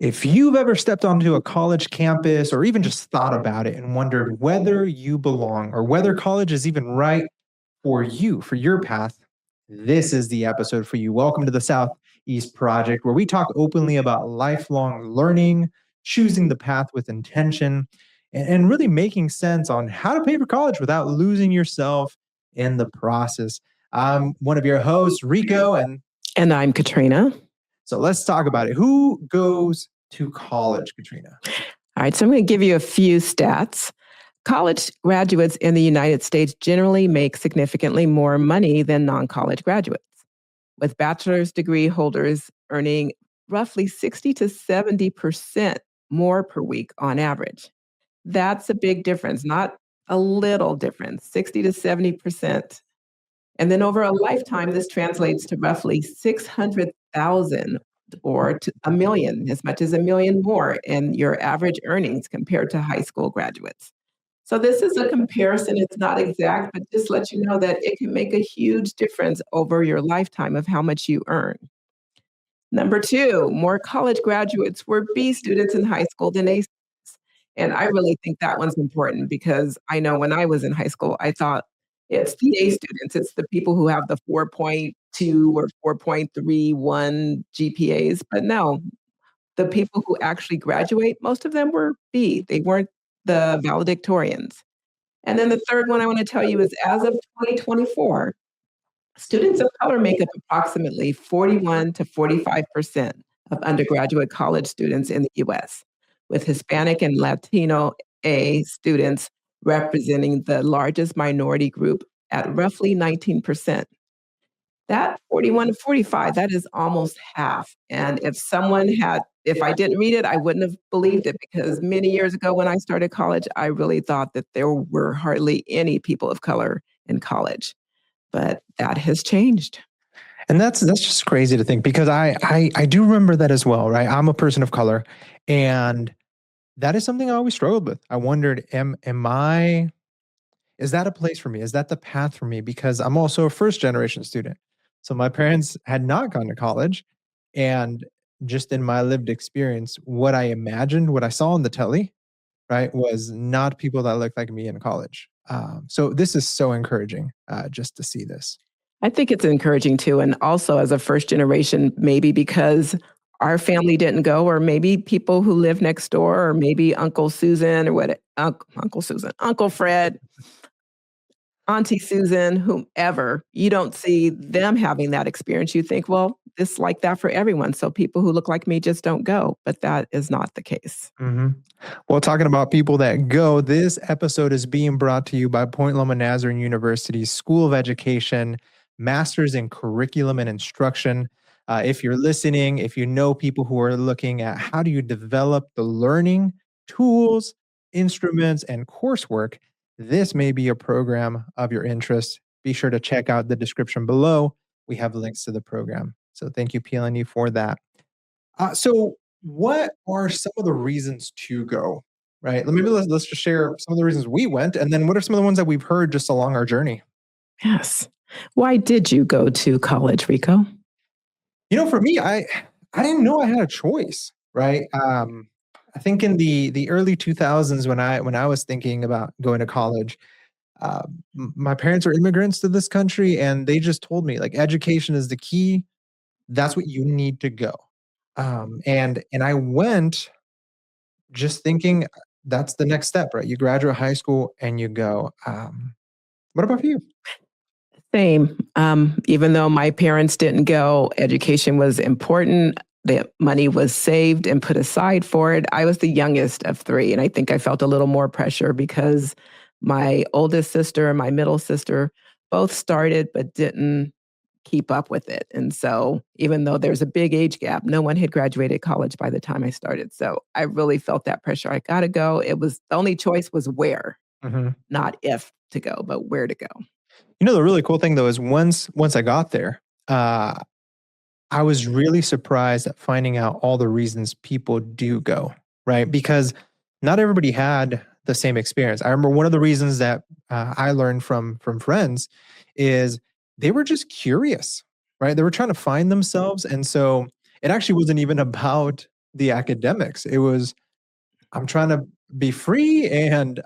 If you've ever stepped onto a college campus or even just thought about it and wondered whether you belong or whether college is even right for you, for your path, this is the episode for you. Welcome to the Southeast Project, where we talk openly about lifelong learning, choosing the path with intention, and really making sense on how to pay for college without losing yourself in the process. I'm one of your hosts, Rico, and I'm Katrina. So let's talk about it. Who goes to college, Katrina? All right, so I'm going to give you a few stats. College graduates in the United States generally make significantly more money than non-college graduates, with bachelor's degree holders earning roughly 60 to 70% more per week on average. That's a big difference, not a little difference, 60 to 70%. And then over a lifetime, this translates to roughly 600,000 or to a million, as much as a million more in your average earnings compared to high school graduates. So this is a comparison. It's not exact, but just let you know that it can make a huge difference over your lifetime of how much you earn. Number two, more college graduates were B students in high school than A students. And I really think that one's important because I know when I was in high school, I thought it's the A students, it's the people who have the 4.2 or 4.31 GPAs. But no, the people who actually graduate, most of them were B. They weren't the valedictorians. And then the third one I want to tell you is as of 2024, students of color make up approximately 41 to 45% of undergraduate college students in the US, with Hispanic and Latino A students representing the largest minority group at roughly 19%. That 41 to 45, that is almost half. And if I didn't read it, I wouldn't have believed it because many years ago when I started college, I really thought that there were hardly any people of color in college. But that has changed. And that's just crazy to think because I do remember that as well, right? I'm a person of color, and that is something I always struggled with. I wondered, is that a place for me? Is that the path for me? Because I'm also a first generation student. So my parents had not gone to college, and just in my lived experience, what I imagined, what I saw on the telly, right, was not people that looked like me in college. So this is so encouraging just to see this. I think it's encouraging too. And also as a first generation, maybe because our family didn't go, or maybe people who live next door, or maybe Uncle Susan or Uncle Fred, Auntie Susan, whomever, you don't see them having that experience. You think, well, it's like that for everyone. So people who look like me just don't go, but that is not the case. Mm-hmm. Well, talking about people that go, this episode is being brought to you by Point Loma Nazarene University's School of Education, Masters in Curriculum and Instruction. If you're listening, if you know people who are looking at how do you develop the learning tools, instruments, and coursework, this may be a program of your interest. Be sure to check out the description below. We have links to the program. So thank you, PLNU, for that. So what are some of the reasons to go, right? Let's just share some of the reasons we went, and then what are some of the ones that we've heard just along our journey? Yes. Why did you go to college, Rico? For me, I didn't know I had a choice, right? I think in the early 2000s when I was thinking about going to college, my parents are immigrants to this country, and they just told me like education is the key. That's what you need to go. And I went just thinking that's the next step, right? You graduate high school and you go. What about you? Same. Even though my parents didn't go, education was important. The money was saved and put aside for it. I was the youngest of three, and I think I felt a little more pressure because my oldest sister and my middle sister both started but didn't keep up with it. And so even though there's a big age gap, no one had graduated college by the time I started. So I really felt that pressure. I got to go. The only choice was where, not if to go, but where to go. The really cool thing though is once I got there, I was really surprised at finding out all the reasons people do go, right? Because not everybody had the same experience. I remember one of the reasons that I learned from friends is they were just curious, right? They were trying to find themselves. And so it actually wasn't even about the academics. It was, I'm trying to be free and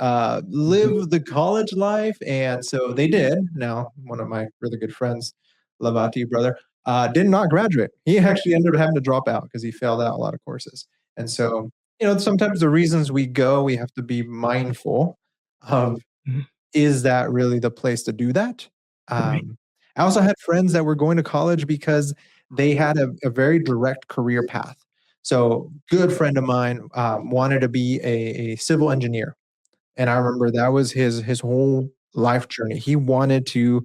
live the college life. And so they did. Now, one of my really good friends, love out to you, brother, did not graduate. He actually ended up having to drop out because he failed out a lot of courses. And so, sometimes the reasons we go, we have to be mindful of, is that really the place to do that? Right. I also had friends that were going to college because they had a very direct career path. So, good friend of mine wanted to be a civil engineer, and I remember that was his whole life journey. He wanted to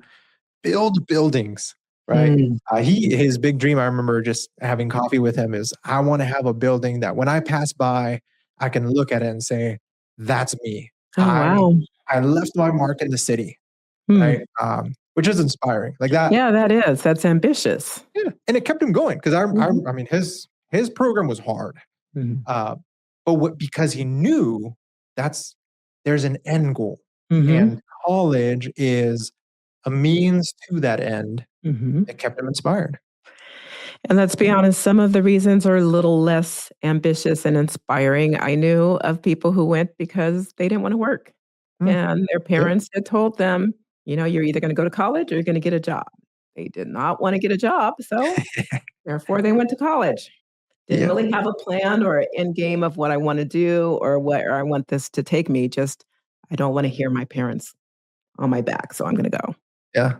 build buildings, right? Mm. His big dream, I remember just having coffee with him, is I want to have a building that when I pass by, I can look at it and say, "That's me. Oh, wow. I left my mark in the city," Hmm. right? Which is inspiring, like that. Yeah, that is. That's ambitious. Yeah, and it kept him going because Mhm. I mean, his program was hard, Mhm. uh, but because he knew that's there's an end goal, Mhm. and college is a means to that end. Mhm. It kept him inspired. And let's be honest, some of the reasons are a little less ambitious and inspiring. I knew of people who went because they didn't want to work. Mm, And their yep. parents had told them, you're either going to go to college or you're going to get a job. They did not want to get a job. So therefore, they went to college. Didn't Yeah. really have a plan or end game of what I want to do or where I want this to take me. Just, I don't want to hear my parents on my back. So I'm going to go. Yeah.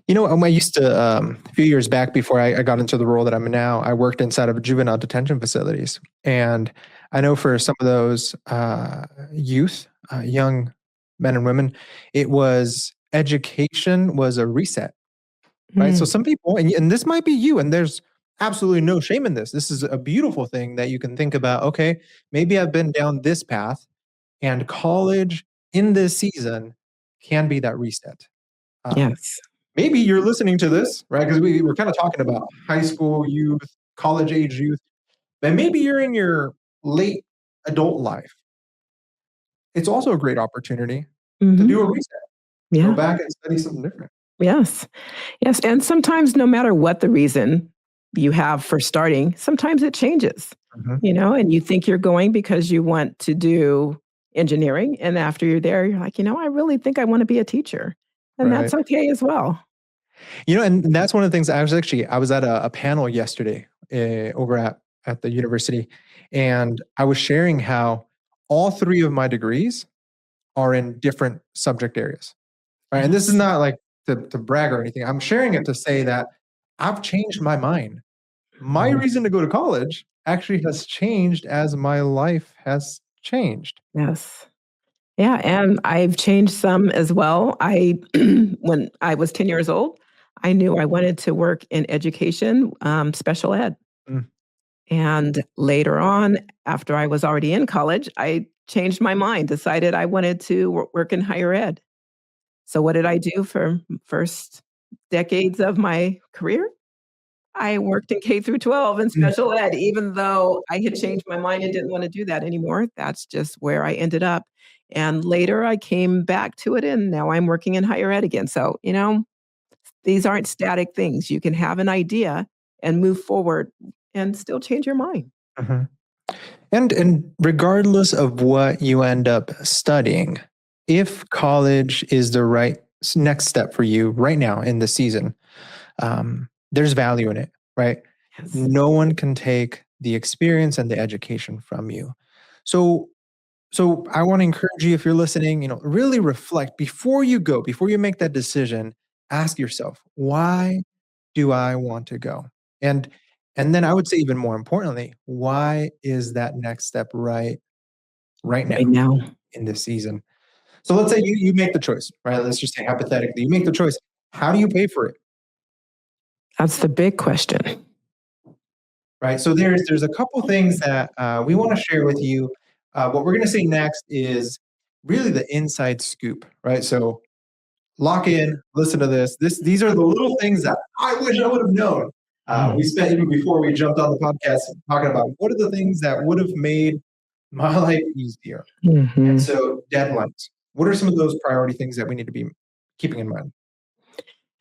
I used to, a few years back before I got into the role that I'm in now, I worked inside of juvenile detention facilities. And I know for some of those youth, young men and women, it was education was a reset, right? So Mm. some people, and this might be you, and there's absolutely no shame in this. This is a beautiful thing that you can think about. Okay, maybe I've been down this path, and college in this season can be that reset. Um, Yes. Maybe you're listening to this, right? Because we were kind of talking about high school youth, college age youth, but maybe you're in your late adult life. It's also a great opportunity to Hmm. do a reset, go Yeah. back and study something different. Yes. Yes. And sometimes, no matter what the reason you have for starting, sometimes it changes, Mhm. and you think you're going because you want to do engineering. And after you're there, you're like, I really think I want to be a teacher. And Right. that's okay as well. And that's one of the things I was at a panel yesterday over at the university, and I was sharing how all three of my degrees are in different subject areas. Right. And this is Yes. not like to brag or anything. I'm sharing it to say that I've changed my mind. My Mhm. reason to go to college actually has changed as my life has changed. Yes. Yeah, and I've changed some as well. When I was 10 years old, I knew I wanted to work in education, special ed. Mm, And later on, after I was already in college, I changed my mind, decided I wanted to work in higher ed. So what did I do for first decades of my career? I worked in K through 12 in mm, special ed, even though I had changed my mind and didn't want to do that anymore. That's just where I ended up. And later I came back to it and now I'm working in higher ed again. So, these aren't static things. You can have an idea and move forward and still change your mind. mhm. And regardless of what you end up studying, if college is the right next step for you right now in the season, there's value in it, right? Yes. No one can take the experience and the education from you. So, so I want to encourage you, if you're listening, really reflect before you go, before you make that decision. Ask yourself, why do I want to go? And and then I would say even more importantly, why is that next step right Right now now. in this season? So let's say you make the choice, right? Let's just say hypothetically, you make the choice. How do you pay for it? That's the big question. Right. So there's a couple things that we want to share with you. What we're going to say next is really the inside scoop, right? So lock in, listen to this. These are the little things that I wish I would have known. We spent even before we jumped on the podcast talking about what are the things that would have made my life easier. And Mhm. so deadlines. What are some of those priority things that we need to be keeping in mind?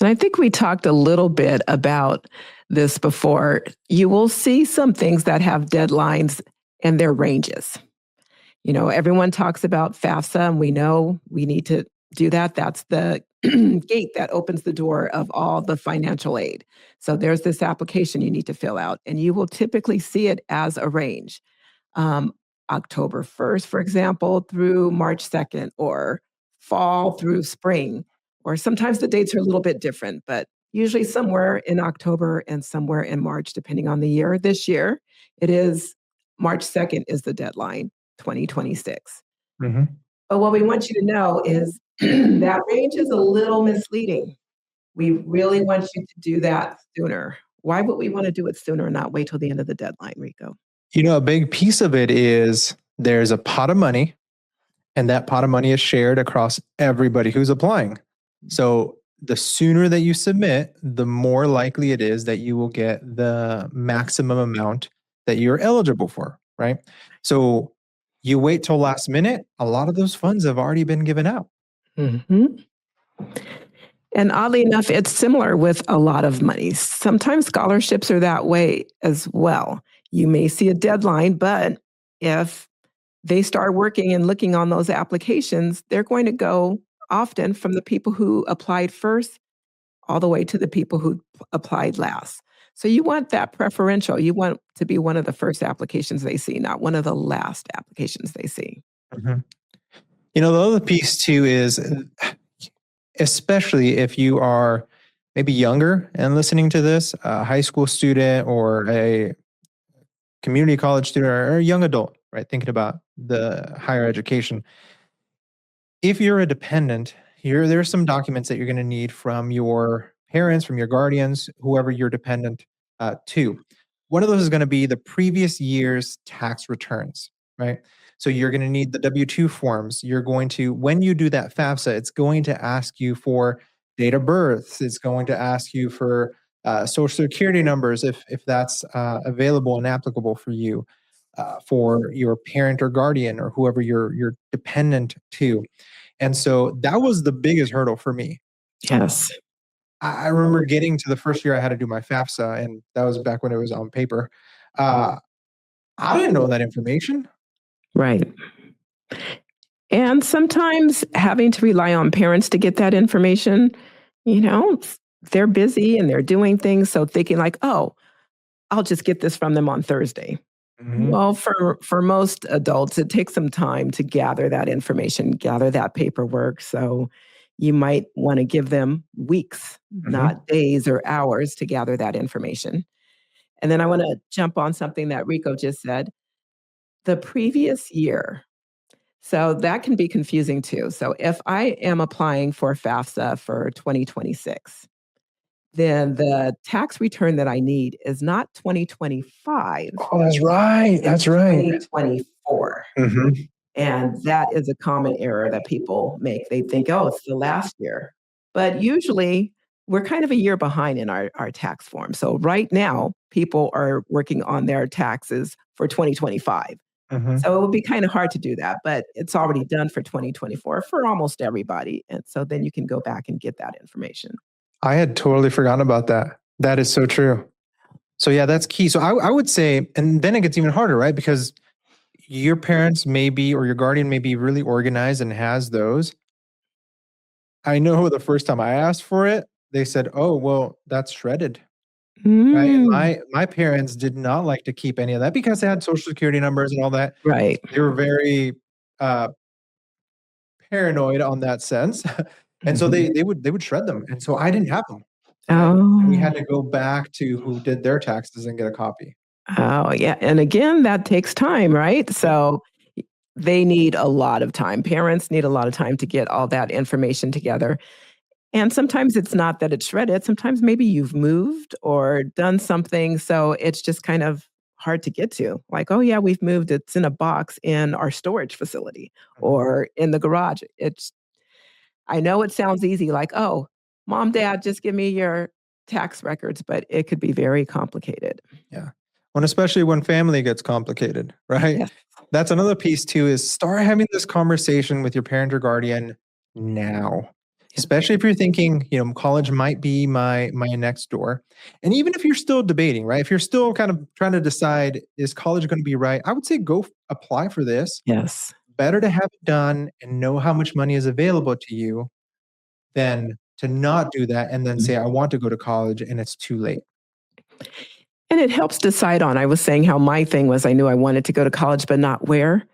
And I think we talked a little bit about this before. You will see some things that have deadlines and their ranges. Everyone talks about FAFSA, and we know we need to do that. That's the gate that opens the door of all the financial aid. So there's this application you need to fill out, and you will typically see it as a range. October 1st, for example, through March 2nd, or fall through spring, or sometimes the dates are a little bit different, but usually somewhere in October and somewhere in March, depending on the year. This year, it is March 2nd is the deadline, 2026. Mm-hmm. But what we want you to know is that range is a little misleading. We really want you to do that sooner. Why would we want to do it sooner and not wait till the end of the deadline, Rico? A big piece of it is there's a pot of money, and that pot of money is shared across everybody who's applying. So the sooner that you submit, the more likely it is that you will get the maximum amount that you're eligible for, right? So you wait till last minute, a lot of those funds have already been given out. Mm-hmm. And oddly enough, it's similar with a lot of money. Sometimes scholarships are that way as well. You may see a deadline, but if they start working and looking on those applications, they're going to go often from the people who applied first all the way to the people who applied last. So you want that preferential. You want to be one of the first applications they see, not one of the last applications they see. Mm-hmm. The other piece too is, especially if you are maybe younger and listening to this, a high school student or a community college student or a young adult, right? Thinking about the higher education. If you're a dependent, there's some documents that you're going to need from your parents, from your guardians, whoever you're dependent to. One of those is going to be the previous year's tax returns, right? So you're going to need the W-2 forms. You're going to, when you do that FAFSA, it's going to ask you for date of birth. It's going to ask you for social security numbers if that's available and applicable for you, for your parent or guardian or whoever you're dependent to. And so that was the biggest hurdle for me. Yes. I remember getting to the first year I had to do my FAFSA, and that was back when it was on paper. I didn't know that information. Right. And sometimes having to rely on parents to get that information, they're busy and they're doing things. So thinking like, oh, I'll just get this from them on Thursday. Mm-hmm. Well, for most adults, it takes some time to gather that information, gather that paperwork. So you might want to give them weeks, not days or hours to gather that information. And then I want to jump on something that Rico just said. The previous year. So that can be confusing too. So if I am applying for FAFSA for 2026, then the tax return that I need is not 2025. Oh, that's right. That's right. 2024. Mm-hmm. And that is a common error that people make. They think, oh, it's the last year. But usually we're kind of a year behind in our tax form. So right now, people are working on their taxes for 2025. Mm-hmm. So it would be kind of hard to do that, but it's already done for 2024 for almost everybody. And so then you can go back and get that information. I had totally forgotten about that. That is so true. So yeah, that's key. So I would say, and then it gets even harder, right? Because your parents may be, or your guardian may be really organized and has those. I know the first time I asked for it, they said, oh, well, that's shredded. Right? My parents did not like to keep any of that because they had social security numbers and all that. Right. They were very paranoid on that sense. And so they would shred them. And so I didn't have them. Oh. And we had to go back to who did their taxes and get a copy. Oh, yeah. And again, that takes time, right? So they need a lot of time. Parents need a lot of time to get all that information together. And sometimes it's not that it's shredded. Sometimes maybe you've moved or done something. So it's just kind of hard to get to. Like, oh, yeah, we've moved. It's in a box in our storage facility or in the garage. I know it sounds easy, like, oh, mom, dad, just give me your tax records, but it could be very complicated. Yeah. And especially when family gets complicated, right? Yes. That's another piece too, is start having this conversation with your parent or guardian now. especially if you're thinking, college might be my next door. And even if you're still debating, right? If you're still kind of trying to decide, is college going to be right? I would say go apply for this. Yes. Better to have it done and know how much money is available to you than to not do that and then say, I want to go to college and it's too late. And it helps decide on, I was saying how my thing was I knew I wanted to go to college, but not where.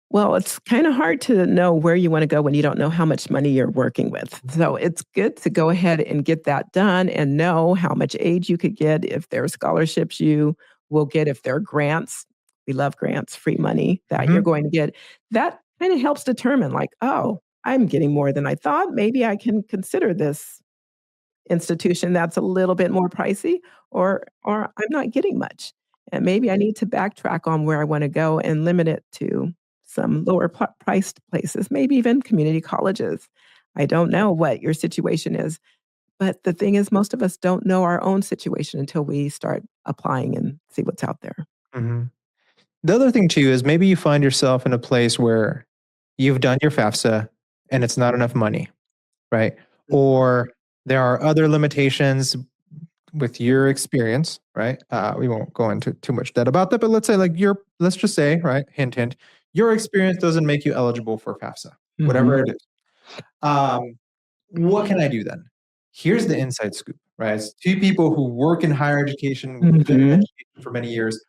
Well, it's kind of hard to know where you want to go when you don't know how much money you're working with. So it's good to go ahead and get that done and know how much aid you could get, if there are scholarships you will get, if there are grants. We love grants, free money that you're going to get. That kind of helps determine, like, oh, I'm getting more than I thought. Maybe I can consider this institution that's a little bit more pricey, or I'm not getting much. And maybe I need to backtrack on where I want to go and limit it to some lower priced places, maybe even community colleges. I don't know what your situation is, but the thing is, most of us don't know our own situation until we start applying and see what's out there. Mhm. The other thing too is maybe you find yourself in a place where you've done your FAFSA and it's not enough money, right? Or there are other limitations with your experience, right? We won't go into too much depth about that, but let's say let's just say, right? Hint, hint, your experience doesn't make you eligible for FAFSA, whatever it is. What can I do then? Here's the inside scoop, right? It's two people who work in higher education, who've been in education for many years.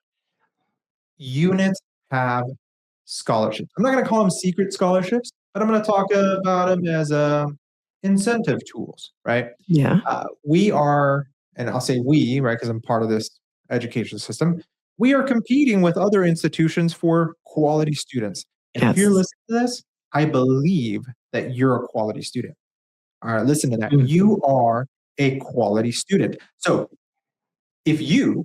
Units have scholarships. I'm not going to call them secret scholarships, but I'm going to talk about them as incentive tools, right? Yeah. We are, and I'll say we, right, because I'm part of this education system, we are competing with other institutions for quality students. And if you're listening to this, I believe that you're a quality student. All right, listen to that. You are a quality student. So if you,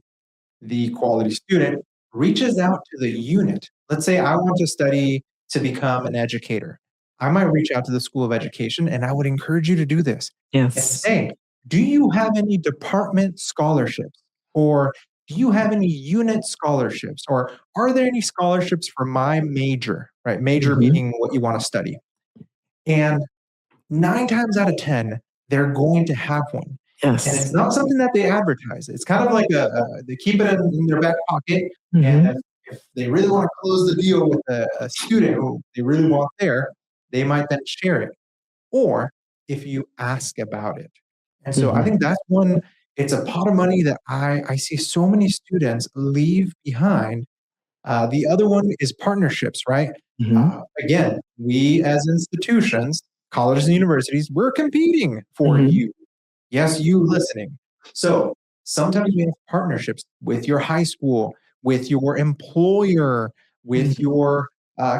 the quality student, reaches out to the unit, let's say I want to study to become an educator. I might reach out to the School of Education, and I would encourage you to do this. And say, do you have any department scholarships? Or do you have any unit scholarships? Or are there any scholarships for my major, right? Major meaning what you want to study. And 9 times out of 10, they're going to have one. And it's not something that they advertise. It's kind of like they keep it in their back pocket. And if they really want to close the deal with a student who they really want there, they might then share it. Or if you ask about it. And so I think that's one, it's a pot of money that I see so many students leave behind. The other one is partnerships, right? Again, we as institutions, colleges and universities, we're competing for you. Yes, you listening. So sometimes we have partnerships with your high school, with your employer, with your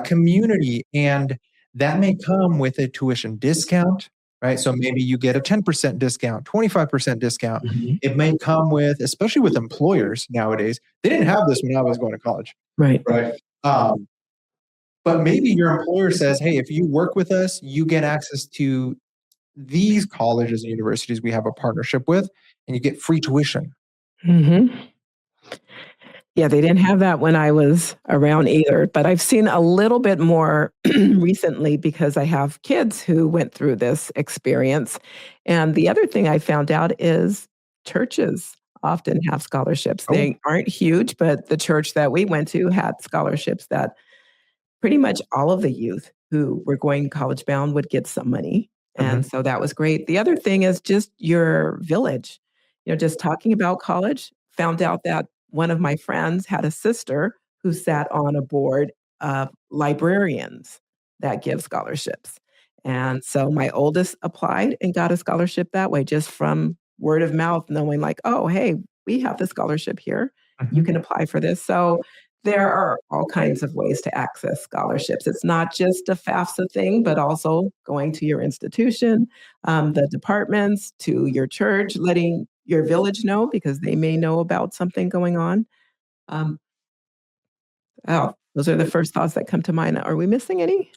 community, and that may come with a tuition discount, right? So maybe you get a 10% discount, 25% discount. It may come with, especially with employers nowadays, they didn't have this when I was going to college. Right. But maybe your employer says, hey, if you work with us, you get access to these colleges and universities we have a partnership with, and you get free tuition. Yeah, they didn't have that when I was around either, but I've seen a little bit more recently because I have kids who went through this experience. And the other thing I found out is churches often have scholarships. They aren't huge, but the church that we went to had scholarships that pretty much all of the youth who were going college bound would get some money. And so that was great. The other thing is just your village. Just talking about college, found out that one of my friends had a sister who sat on a board of librarians that give scholarships. And so my oldest applied and got a scholarship that way, just from word of mouth, knowing like, oh, hey, we have the scholarship here. You can apply for this. So there are all kinds of ways to access scholarships. It's not just a FAFSA thing, but also going to your institution, the departments, to your church, letting your village know because they may know about something going on. Those are the first thoughts that come to mind. Are we missing any?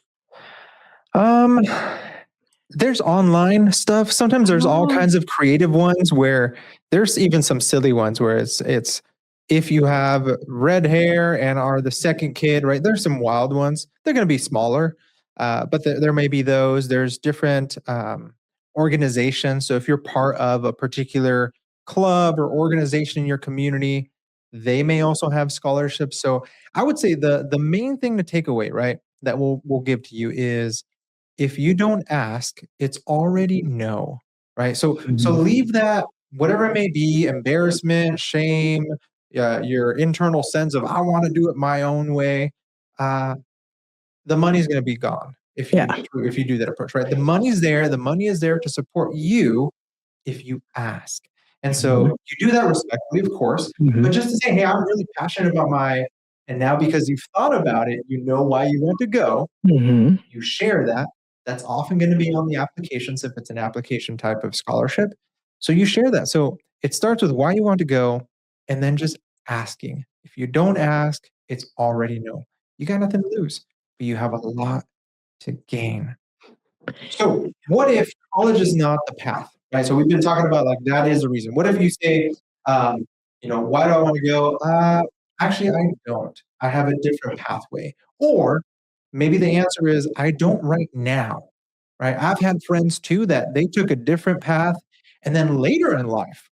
There's online stuff. Sometimes there's all kinds of creative ones where there's even some silly ones where it's if you have red hair and are the second kid, right? There's some wild ones. They're going to be smaller, but there may be those. There's different organization. So if you're part of a particular club or organization in your community, they may also have scholarships. So I would say the main thing to take away, right, that we'll give to you is if you don't ask, it's already no, right? So leave that, whatever it may be, embarrassment, shame, your internal sense of I want to do it my own way. Uh, the money's going to be gone Yeah. if you do that approach, right? The money's there. The money is there to support you if you ask. And so you do that respectfully, of course, but just to say, hey, I'm really passionate about and now because you've thought about it, you know why you want to go, Mhm. you share that. That's often going to be on the applications if it's an application type of scholarship. So you share that. So it starts with why you want to go and then just asking. If you don't ask, it's already no. You got nothing to lose, but you have a lot to gain. So what if college is not the path, right? So we've been talking about like that is a reason. What if you say, um, why do I want to go? Actually, I don't. I have a different pathway. Or maybe the answer is I don't right now, right? I've had friends too that they took a different path and then later in life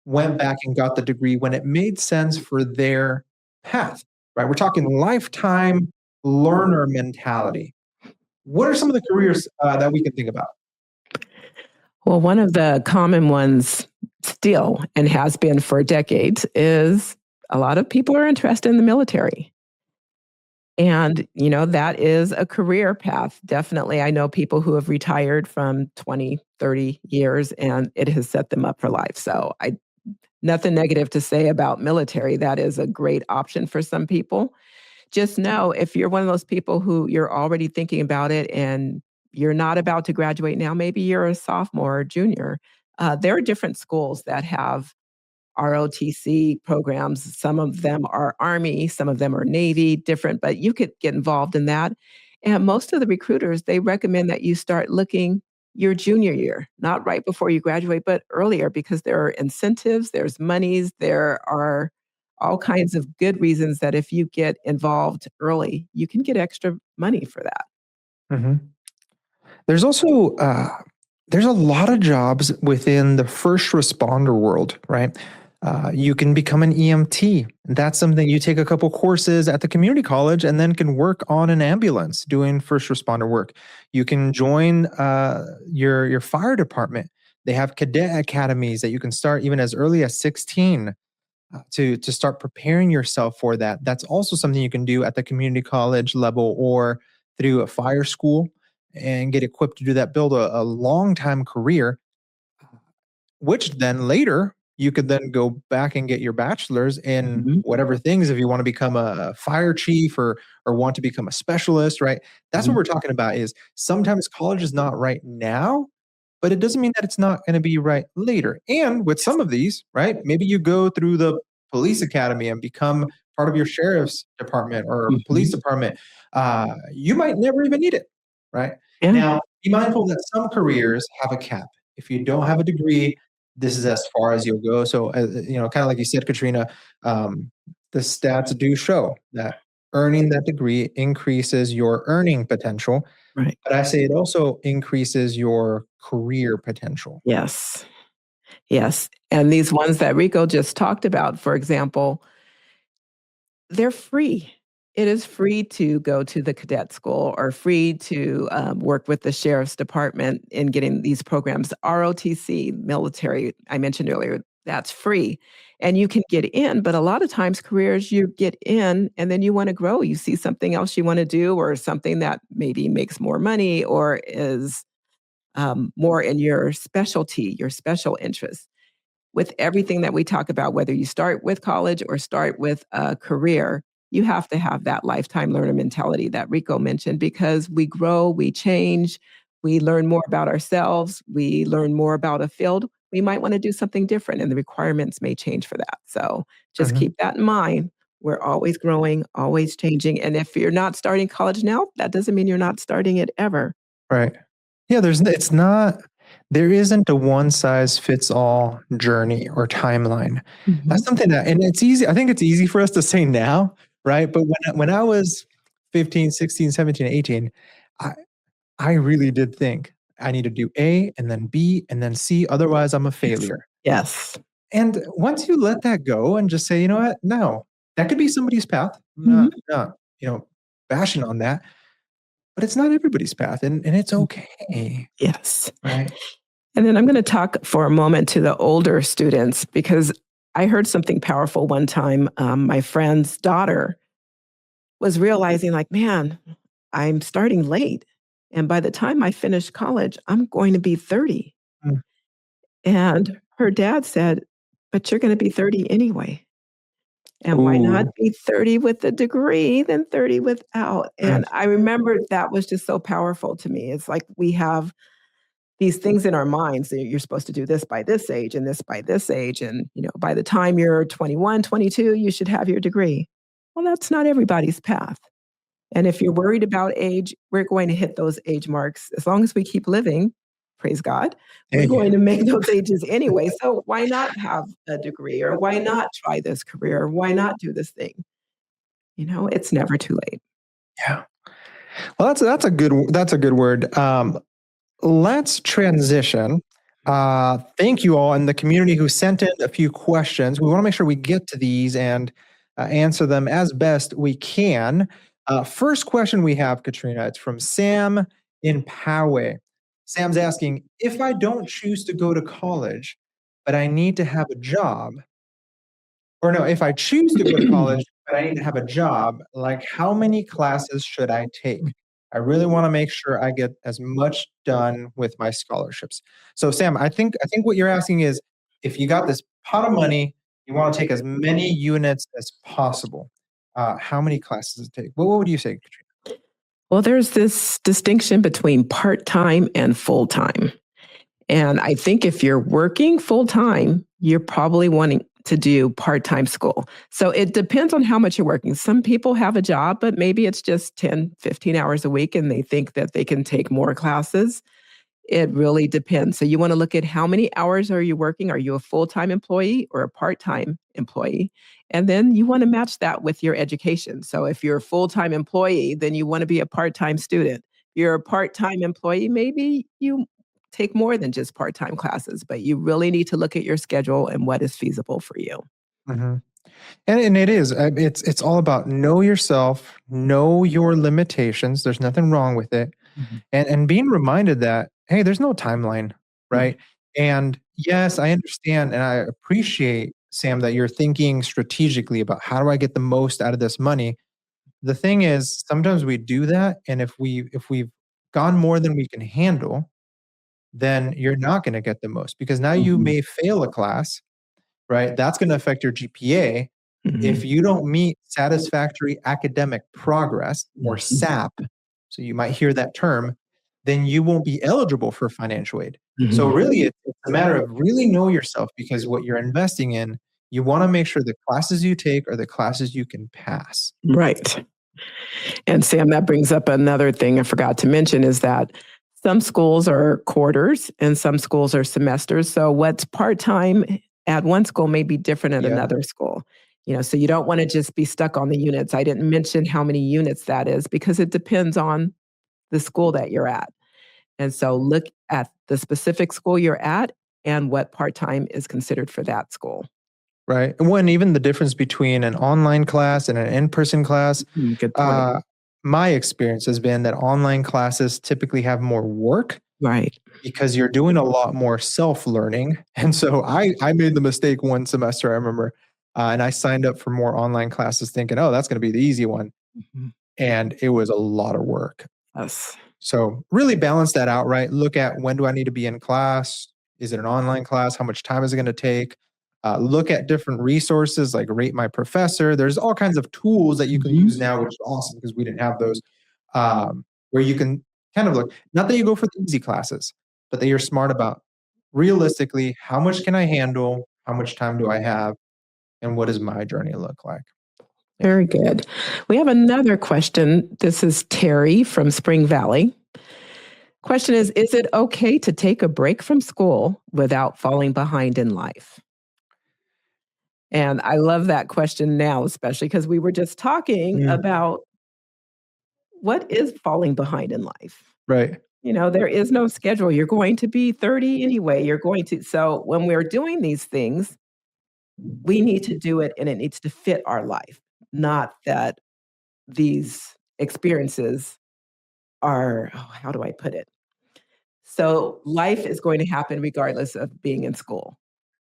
went back and got the degree when it made sense for their path, right? We're talking lifetime learner mentality. What are some of the careers that we can think about? Well, one of the common ones still and has been for decades is a lot of people are interested in the military. And, that is a career path. Definitely. I know people who have retired from 20, 30 years and it has set them up for life. So nothing negative to say about military. That is a great option for some people. Just know if you're one of those people who you're already thinking about it and you're not about to graduate now, maybe you're a sophomore or junior, there are different schools that have ROTC programs. Some of them are Army, some of them are Navy, different, but you could get involved in that. And most of the recruiters, they recommend that you start looking your junior year, not right before you graduate, but earlier because there are incentives, there's monies, there are all kinds of good reasons that if you get involved early, you can get extra money for that. Mhm. There's also there's a lot of jobs within the first responder world, right? You can become an EMT. That's something you take a couple courses at the community college and then can work on an ambulance doing first responder work. You can join your fire department. They have cadet academies that you can start even as early as 16 to start preparing yourself for that. That's also something you can do at the community college level or through a fire school and get equipped to do that. Build a long time career, which then later you could then go back and get your bachelor's in whatever things if you want to become a fire chief or want to become a specialist, right? That's what we're talking about is sometimes college is not right now, but it doesn't mean that it's not going to be right later. And with some of these, right, maybe you go through the police academy and become part of your sheriff's department or police department. You might never even need it, right? Yeah. Now, be mindful that some careers have a cap. If you don't have a degree, this is as far as you'll go. So, kind of like you said, Katrina, the stats do show that earning that degree increases your earning potential. Right. But I say it also increases your career potential. Yes. Yes. And these ones that Rico just talked about, for example, they're free. It is free to go to the cadet school or free to work with the sheriff's department in getting these programs. ROTC, military, I mentioned earlier, that's free. And you can get in, but a lot of times careers you get in and then you want to grow. You see something else you want to do or something that maybe makes more money or is more in your specialty, your special interest. With everything that we talk about, whether you start with college or start with a career, you have to have that lifetime learner mentality that Rico mentioned because we grow, we change, we learn more about ourselves, we learn more about a field. We might want to do something different, and the requirements may change for that. So just Mhm. keep that in mind. We're always growing, always changing. And if you're not starting college now, that doesn't mean you're not starting it ever. Right. Yeah, there isn't a one size fits all journey or timeline. That's something that, and it's easy. I think it's easy for us to say now, right? But when I was 15, 16, 17, 18, I, I really did think I need to do A and then B and then C. Otherwise, I'm a failure. Yes. And once you let that go and just say, you know what? No, that could be somebody's path. I'm Mhm. not, bashing on that, but it's not everybody's path, and it's okay, Yes. right? And then I'm going to talk for a moment to the older students because I heard something powerful one time. My friend's daughter was realizing, like, man, I'm starting late. And by the time I finish college, I'm going to be 30. Mm. And her dad said, but you're going to be 30 anyway. And why not Ooh. be 30 with a degree than 30 without? Mm. And I remember that was just so powerful to me. It's like we have these things in our minds that you're supposed to do this by this age and this by this age. And, by the time you're 21, 22, you should have your degree. Well, that's not everybody's path. And if you're worried about age, we're going to hit those age marks. As long as we keep living, praise God, we're going to make those ages anyway. So why not have a degree or why not try this career? Or why not do this thing? It's never too late. Yeah. Well, that's a good word. Let's transition. Thank you all in the community who sent in a few questions. We want to make sure we get to these and answer them as best we can. First question we have, Katrina, it's from Sam in Poway. Sam's asking, if I don't choose to go to college, but I need to have a job, or no, if I choose to go to college, but I need to have a job, like how many classes should I take? I really want to make sure I get as much done with my scholarships. So Sam, I think what you're asking is if you got this pot of money, you want to take as many units as possible. How many classes does it take? What would you say, Katrina? Well, there's this distinction between part time and full time. And I think if you're working full time, you're probably wanting to do part time school. So it depends on how much you're working. Some people have a job, but maybe it's just 10, 15 hours a week and they think that they can take more classes. It really depends. So you want to look at how many hours are you working? Are you a full-time employee or a part-time employee? And then you want to match that with your education. So if you're a full-time employee, then you want to be a part-time student. If you're a part-time employee, maybe you take more than just part-time classes, but you really need to look at your schedule and what is feasible for you. Hmm. And it is. It's all about know yourself, know your limitations. There's nothing wrong with it. Mhm. And being reminded that, hey, there's no timeline, Right. right? And yes, I understand and I appreciate, Sam, that you're thinking strategically about how do I get the most out of this money. The thing is, sometimes we do that, and if we've gone more than we can handle, then you're not going to get the most because now you Mhm. may fail a class, right? That's going to affect your GPA. If Mhm. you don't meet satisfactory academic progress, or Mhm. SAP, so you might hear that term, then you won't be eligible for financial aid. So Mhm. really, it's a matter of really know yourself because what you're investing in, you want to make sure the classes you take are the classes you can pass. Right. And Sam, that brings up another thing I forgot to mention is that some schools are quarters and some schools are semesters. So what's part-time at one school may be different at Yeah. another school. So you don't want to just be stuck on the units. I didn't mention how many units that is because it depends on the school that you're at. And so look at the specific school you're at and what part-time is considered for that school. Right. And when even the difference between an online class and an in-person class, Good point. uh, my experience has been that online classes typically have more work Right. because you're doing a lot more self-learning. And so I made the mistake one semester, I remember, and I signed up for more online classes thinking, oh, that's going to be the easy one. Mhm. And it was a lot of work. Yes. So really balance that out, right? Look at when do I need to be in class? Is it an online class? How much time is it going to take? Look at different resources like Rate My Professor. There's all kinds of tools that you can Mhm. use now, which is awesome because we didn't have those, where you can kind of look, not that you go for the easy classes, but that you're smart about realistically, how much can I handle? How much time do I have? And what does my journey look like? Very good. We have another question. This is Terry from Spring Valley. Question is it okay to take a break from school without falling behind in life? And I love that question now, especially because we were just talking Mm, about what is falling behind in life. right. There is no schedule. You're going to be 30 anyway. You're going to. So when we're doing these things, we need to do it and it needs to fit our life, not that these experiences are, oh, how do I put it? So life is going to happen regardless of being in school.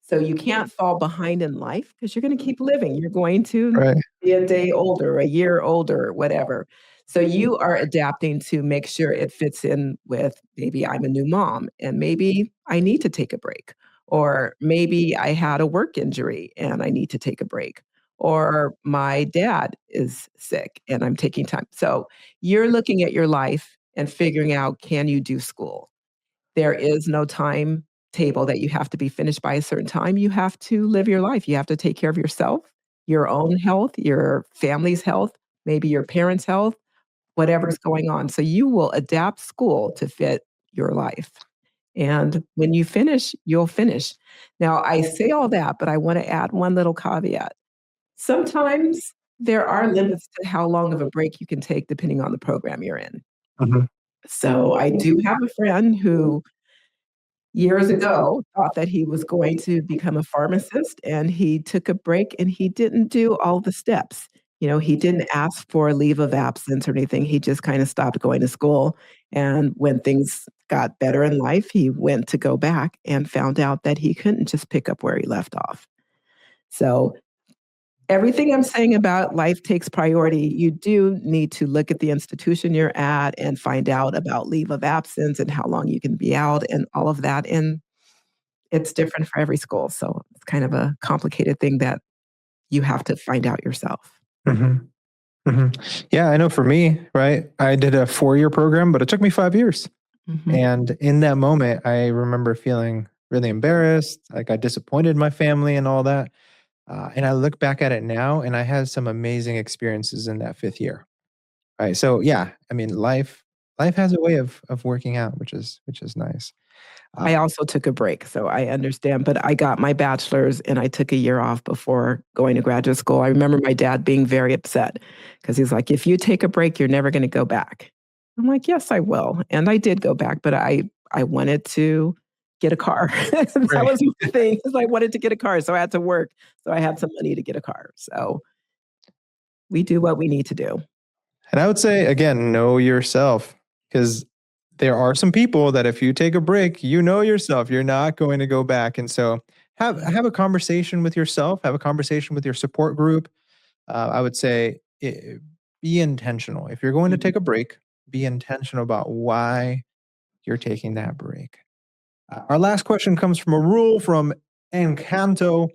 So you can't fall behind in life because you're going to keep living. You're going to Right. be a day older, a year older, whatever. So you are adapting to make sure it fits in with maybe I'm a new mom and maybe I need to take a break. Or maybe I had a work injury and I need to take a break. Or my dad is sick and I'm taking time. So you're looking at your life and figuring out, can you do school? There is no timetable that you have to be finished by a certain time. You have to live your life. You have to take care of yourself, your own health, your family's health, maybe your parents' health, whatever's going on. So you will adapt school to fit your life. And when you finish, you'll finish. Now, I say all that, but I want to add one little caveat. Sometimes there are limits to how long of a break you can take depending on the program you're in. Mhm. So I do have a friend who years ago thought that he was going to become a pharmacist and he took a break and he didn't do all the steps. He didn't ask for a leave of absence or anything. He just kind of stopped going to school. And when things got better in life, he went to go back and found out that he couldn't just pick up where he left off. So everything I'm saying about life takes priority, you do need to look at the institution you're at and find out about leave of absence and how long you can be out and all of that. And it's different for every school. So it's kind of a complicated thing that you have to find out yourself. Mhm. Mhm. Yeah, I know for me, right? I did a 4-year program, but it took me 5 years. Mhm. And in that moment, I remember feeling really embarrassed, like I disappointed my family and all that. And I look back at it now, and I had some amazing experiences in that 5th year. Right. So yeah, I mean, life has a way of working out, which is nice. Uh, I also took a break, so I understand, but I got my bachelor's and I took a year off before going to graduate school. I remember my dad being very upset because he's like, "If you take a break, you're never gonna go back." I'm like, "Yes, I will." And I did go back, but I wanted to get a car. That right. was my thing, is I wanted to get a car, so I had to work. So I had some money to get a car. So we do what we need to do. And I would say again, know yourself, because there are some people that if you take a break, you know yourself, you're not going to go back. And so have a conversation with yourself, have a conversation with your support group. I would say be intentional. If you're going to take a break, be intentional about why you're taking that break. Our last question comes from a rule from Encanto.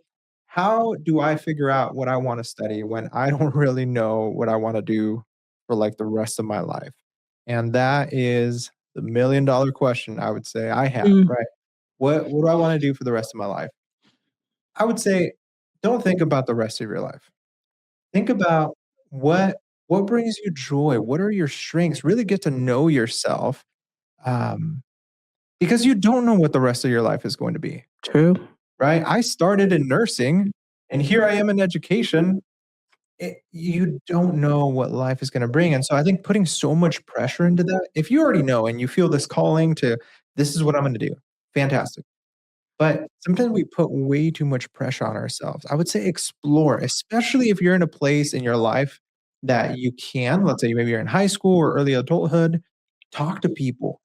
How do I figure out what I want to study when I don't really know what I want to do for like the rest of my life? And that is the $1,000,000 question I would say I have, Mm, right? What do I want to do for the rest of my life? I would say don't think about the rest of your life. Think about what brings you joy? What are your strengths? Really get to know yourself. Um, because you don't know what the rest of your life is going to be. true. Right? I started in nursing and here I am in education. You don't know what life is going to bring. And so I think putting so much pressure into that, if you already know and you feel this calling to, this is what I'm going to do, fantastic. But sometimes we put way too much pressure on ourselves. I would say explore, especially if you're in a place in your life that you can, let's say maybe you're in high school or early adulthood, talk to people.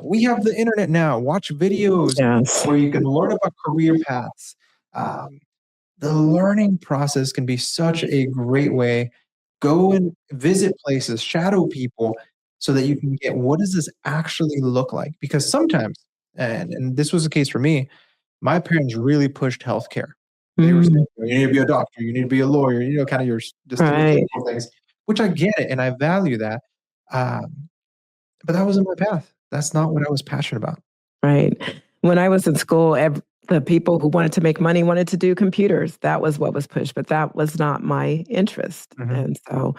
We have the internet now, watch videos Yes. where you can learn about career paths. Um, the learning process can be such a great way. Go and visit places, shadow people so that you can get what does this actually look like? Because sometimes, and this was the case for me, my parents really pushed healthcare. They were Mm, saying, "You need to be a doctor, you need to be a lawyer," kind of your the right. stereotypical things, which I get it and I value that. Um, but that wasn't my path. That's not what I was passionate about. Right. When I was in school, the people who wanted to make money wanted to do computers. That was what was pushed, but that was not my interest. Mhm. And so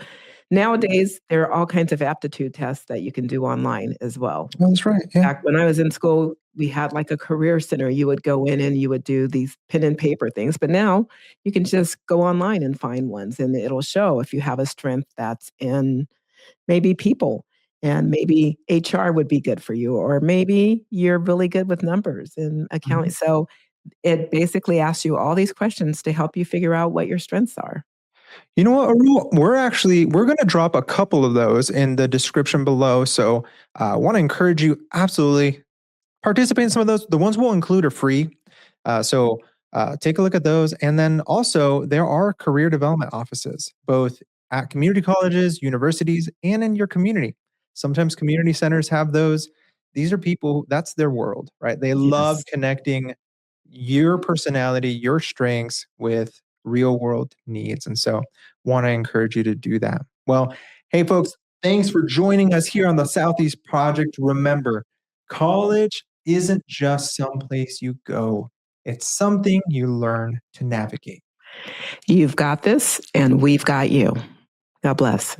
nowadays, there are all kinds of aptitude tests that you can do online as well. Oh, that's right, yeah. Back when I was in school, we had like a career center. You would go in and you would do these pen and paper things. But now you can just go online and find ones, and it'll show if you have a strength that's in maybe people. And maybe HR would be good for you, or maybe you're really good with numbers and accounting. So it basically asks you all these questions to help you figure out what your strengths are. You know what, Arul? We're going to drop a couple of those in the description below. So I want to encourage you, absolutely participate in some of those. The ones we'll include are free. So take a look at those. And then also there are career development offices, both at community colleges, universities, and in your community. Sometimes community centers have those. These are people, that's their world, right? They love Yes. connecting your personality, your strengths with real world needs. And so want to encourage you to do that. Well, hey folks, thanks for joining us here on the Southeast Project. Remember, college isn't just someplace you go. It's something you learn to navigate. You've got this, and we've got you. God bless.